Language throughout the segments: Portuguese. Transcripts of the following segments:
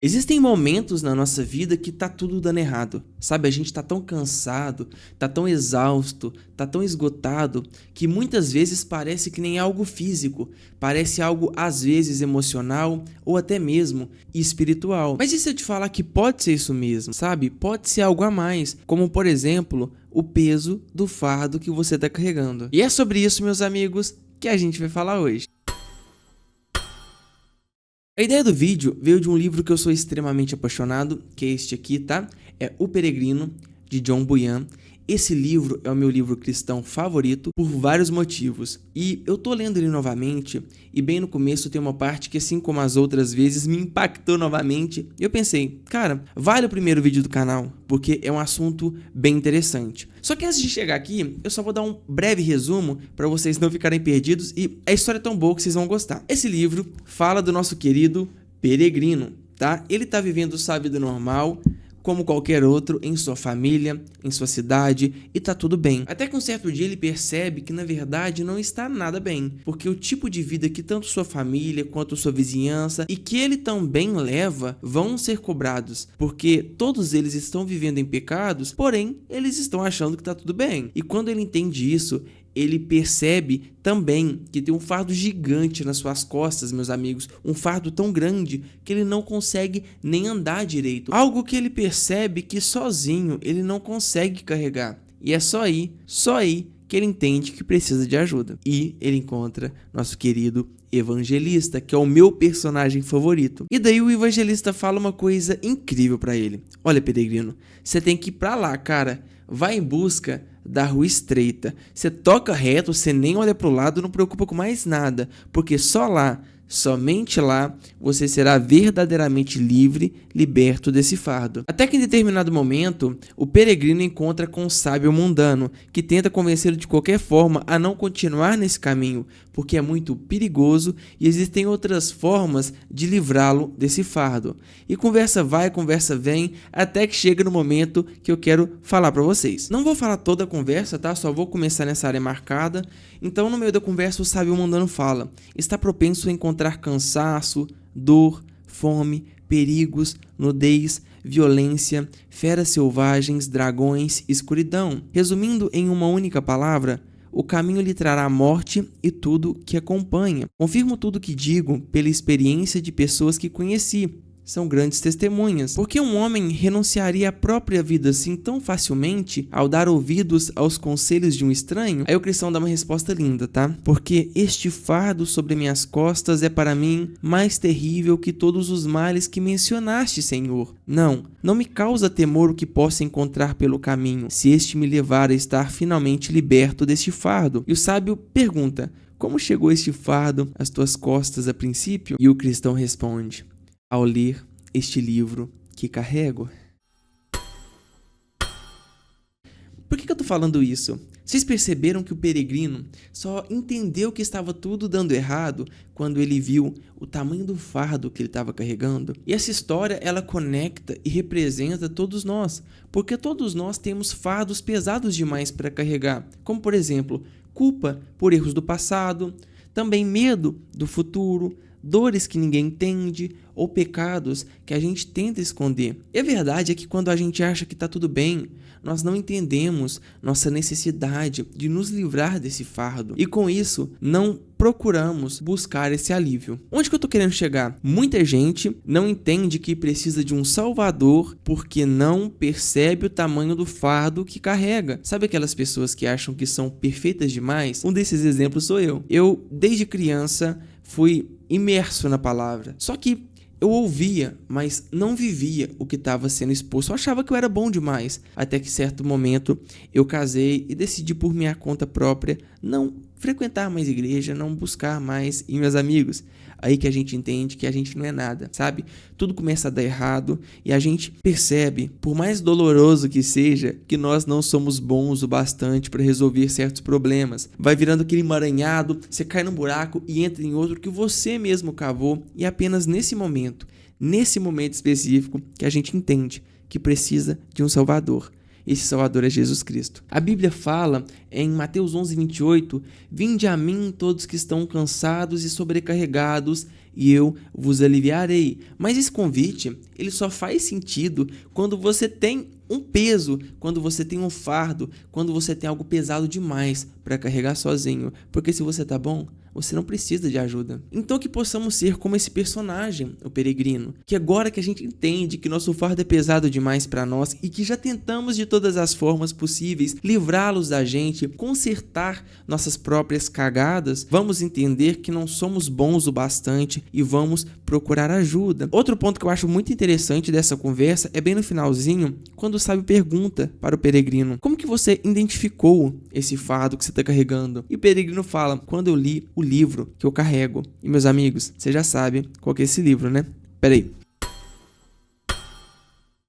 Existem momentos na nossa vida que tá tudo dando errado, sabe? A gente tá tão cansado, tá tão exausto, tá tão esgotado, que muitas vezes parece que nem algo físico, parece algo às vezes emocional ou até mesmo espiritual. Mas e se eu te falar que pode ser isso mesmo, sabe? Pode ser algo a mais, como por exemplo, o peso do fardo que você tá carregando. E é sobre isso, meus amigos, que a gente vai falar hoje. A ideia do vídeo veio de um livro que eu sou extremamente apaixonado, que é este aqui, tá? É O Peregrino, de John Bunyan. Esse livro é o meu livro cristão favorito por vários motivos. E eu tô lendo ele novamente, e bem no começo tem uma parte que, assim como as outras vezes, me impactou novamente. E eu pensei, cara, vale o primeiro vídeo do canal, porque é um assunto bem interessante. Só que antes de chegar aqui, eu só vou dar um breve resumo para vocês não ficarem perdidos, e a história é tão boa que vocês vão gostar. Esse livro fala do nosso querido peregrino, tá? Ele tá vivendo sua vida normal, como qualquer outro, em sua família, em sua cidade, e tá tudo bem. Até que um certo dia ele percebe que na verdade não está nada bem, porque o tipo de vida que tanto sua família quanto sua vizinhança e que ele também leva vão ser cobrados, porque todos eles estão vivendo em pecados, porém eles estão achando que tá tudo bem. E quando ele entende isso, ele percebe também que tem um fardo gigante nas suas costas, meus amigos, um fardo tão grande que ele não consegue nem andar direito, algo que ele percebe que sozinho ele não consegue carregar, e é só aí que ele entende que precisa de ajuda, e ele encontra nosso querido evangelista, que é o meu personagem favorito. E daí o evangelista fala uma coisa incrível pra ele: olha, peregrino, você tem que ir pra lá, cara, vai em busca da rua estreita, você toca reto, você nem olha pro lado, não preocupa com mais nada, porque só lá, somente lá, você será verdadeiramente livre, liberto desse fardo. Até que em determinado momento, o peregrino encontra com um sábio mundano, que tenta convencê-lo de qualquer forma a não continuar nesse caminho, porque é muito perigoso e existem outras formas de livrá-lo desse fardo. E conversa vai, conversa vem, até que chega no momento que eu quero falar para vocês. Não vou falar toda a conversa, tá? Só vou começar nessa área marcada. Então, no meio da conversa, o sábio mundano fala: está propenso a encontrar cansaço, dor, fome, perigos, nudez, violência, feras selvagens, dragões, escuridão. Resumindo em uma única palavra, o caminho lhe trará morte e tudo que acompanha. Confirmo tudo que digo pela experiência de pessoas que conheci. São grandes testemunhas. Por que um homem renunciaria à própria vida assim tão facilmente ao dar ouvidos aos conselhos de um estranho? Aí o cristão dá uma resposta linda, tá? Porque este fardo sobre minhas costas é para mim mais terrível que todos os males que mencionaste, Senhor. Não me causa temor o que possa encontrar pelo caminho, se este me levar a estar finalmente liberto deste fardo. E o sábio pergunta: como chegou este fardo às tuas costas a princípio? E o cristão responde: ao ler este livro que carrego. Por que eu tô falando isso? Vocês perceberam que o peregrino só entendeu que estava tudo dando errado quando ele viu o tamanho do fardo que ele estava carregando? E essa história, ela conecta e representa todos nós, porque todos nós temos fardos pesados demais para carregar, como por exemplo, culpa por erros do passado, também medo do futuro, dores que ninguém entende ou pecados que a gente tenta esconder. E a verdade é que quando a gente acha que está tudo bem, nós não entendemos nossa necessidade de nos livrar desse fardo. E com isso, não procuramos buscar esse alívio. Onde que eu tô querendo chegar? Muita gente não entende que precisa de um salvador porque não percebe o tamanho do fardo que carrega. Sabe aquelas pessoas que acham que são perfeitas demais? Um desses exemplos sou eu. Eu, desde criança, fui imerso na palavra. Só que eu ouvia, mas não vivia o que estava sendo exposto. Eu achava que eu era bom demais. Até que certo momento eu casei e decidi por minha conta própria não frequentar mais igreja, não buscar mais em meus amigos. Aí que a gente entende que a gente não é nada, sabe? Tudo começa a dar errado e a gente percebe, por mais doloroso que seja, que nós não somos bons o bastante para resolver certos problemas. Vai virando aquele emaranhado, você cai num buraco e entra em outro que você mesmo cavou, e é apenas nesse momento específico, que a gente entende que precisa de um Salvador. Esse Salvador é Jesus Cristo. A Bíblia fala em Mateus 11:28, vinde a mim todos que estão cansados e sobrecarregados, e eu vos aliviarei. Mas esse convite, ele só faz sentido quando você tem um peso, quando você tem um fardo, quando você tem algo pesado demais para carregar sozinho. Porque se você tá bom, você não precisa de ajuda. Então que possamos ser como esse personagem, o peregrino, que agora que a gente entende que nosso fardo é pesado demais para nós e que já tentamos de todas as formas possíveis livrá-los da gente, consertar nossas próprias cagadas, vamos entender que não somos bons o bastante e vamos procurar ajuda. Outro ponto que eu acho muito interessante dessa conversa é bem no finalzinho, quando o sábio pergunta para o peregrino: como que você identificou esse fardo que você está carregando? E o peregrino fala: quando eu li o livro que eu carrego. E meus amigos, você já sabe qual que é esse livro, né? Pera aí.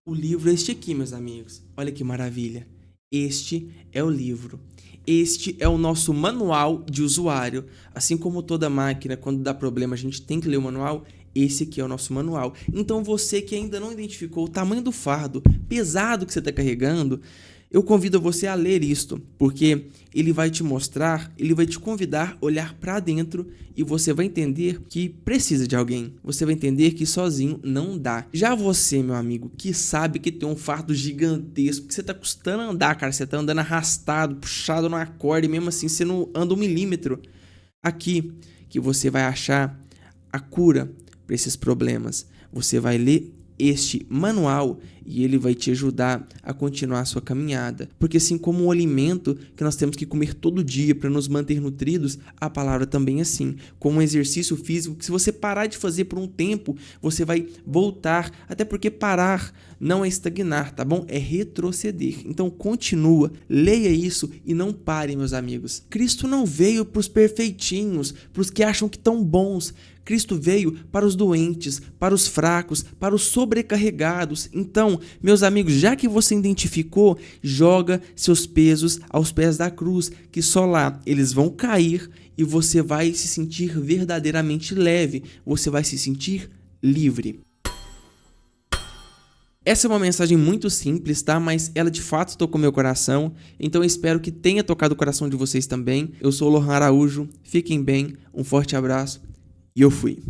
O livro é este aqui, meus amigos. Olha que maravilha. Este é o livro. Este é o nosso manual de usuário. Assim como toda máquina, quando dá problema, a gente tem que ler o manual. Esse aqui é o nosso manual. Então você que ainda não identificou o tamanho do fardo pesado que você está carregando, eu convido você a ler isto, porque ele vai te mostrar, ele vai te convidar a olhar para dentro e você vai entender que precisa de alguém. Você vai entender que sozinho não dá. Já você, meu amigo, que sabe que tem um fardo gigantesco, que você tá custando andar, cara, você tá andando arrastado, puxado numa corda e mesmo assim você não anda 1 milímetro. Aqui que você vai achar a cura para esses problemas. Você vai ler este manual e ele vai te ajudar a continuar a sua caminhada. Porque assim como o alimento que nós temos que comer todo dia para nos manter nutridos, a palavra também é assim. Como um exercício físico que se você parar de fazer por um tempo, você vai voltar. Até porque parar não é estagnar, tá bom? É retroceder. Então continua, leia isso e não pare, meus amigos. Cristo não veio para os perfeitinhos, para os que acham que estão bons. Cristo veio para os doentes, para os fracos, para os sobrecarregados. Então, meus amigos, já que você identificou, joga seus pesos aos pés da cruz, que só lá eles vão cair e você vai se sentir verdadeiramente leve, você vai se sentir livre. Essa é uma mensagem muito simples, tá? Mas ela de fato tocou meu coração, então eu espero que tenha tocado o coração de vocês também. Eu sou o Lohan Araújo, fiquem bem, um forte abraço e eu fui.